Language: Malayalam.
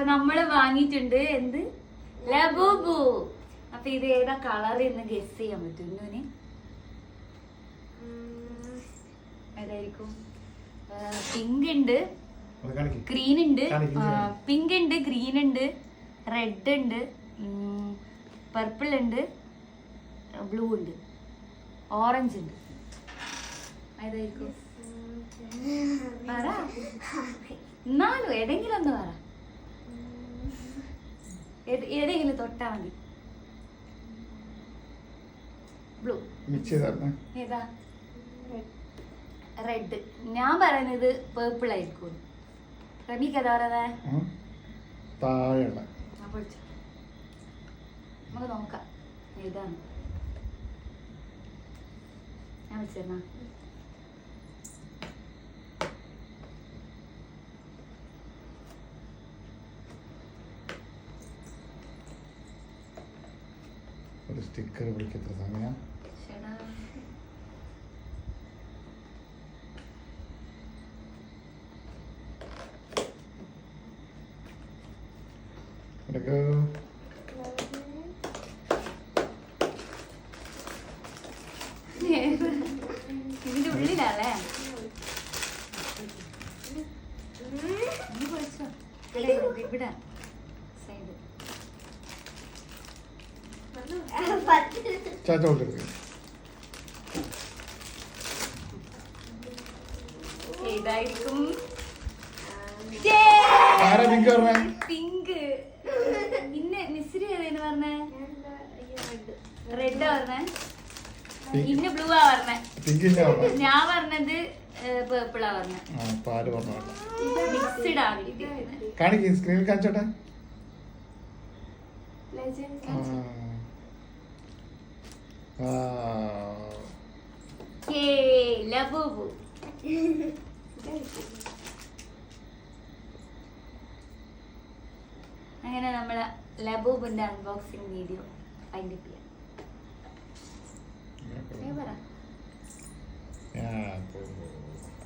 അപ്പൊ നമ്മള് വാങ്ങിയിട്ടുണ്ട് എന്ത് ലബൂബു. അപ്പൊ ഇത് ഏതാ കളർ എന്ന് ഗസ് ചെയ്യാൻ പറ്റും ഇന്നുവിന്? ഏതായിരിക്കും? പിങ്ക് ഉണ്ട്, ഗ്രീൻ ഉണ്ട്, പിങ്ക് ഉണ്ട്, ഗ്രീൻ ഉണ്ട്, റെഡ് ഉണ്ട്, പർപ്പിൾ ഉണ്ട്, ബ്ലൂ ഉണ്ട്, ഓറഞ്ച് ഉണ്ട്. ഏതായിരിക്കും? പറ എന്നാലും ഏതെങ്കിലും ഒന്ന് പറ. ഏതെങ്കിലും തൊട്ടാ മതി. ബ്ലൂ. ഏതാ? റെഡ്. ഞാൻ പറയുന്നത് പേർപ്പിൾ ആയിരിക്കും. റമീക്ക് ഏതാ പറയുന്നത്? നമുക്ക് നോക്കാം ഏതാണ്. ഞാൻ വിളിച്ചേർന്നാ ഒരു സ്റ്റിക്കർ വിളിക്കത്ര സമയം. ഇതിന്റെ ഉള്ളിലല്ലേ? ഇവിടെ സൈഡ് ഏതായിരിക്കും? പിങ്ക്. പിന്നെ മിസ്രി ഏതേന്ന് പറഞ്ഞേ? റെഡാ പറഞ്ഞേ? ഇന്ന് ബ്ലൂ ആ പറഞ്ഞേ. ഞാൻ പറഞ്ഞത് പേർപ്പിളാ പറഞ്ഞേ. മിക്സ്ഡ് ആവില്ല. സ്ക്രീനിൽ കാണിച്ചോട്ടെ. ലബൂബു. അങ്ങനെ നമ്മളെ ലബൂബിന്റെ അൺബോക്സിംഗ് വീഡിയോ വൈൻഡപ്പ് ചെയ്യാം.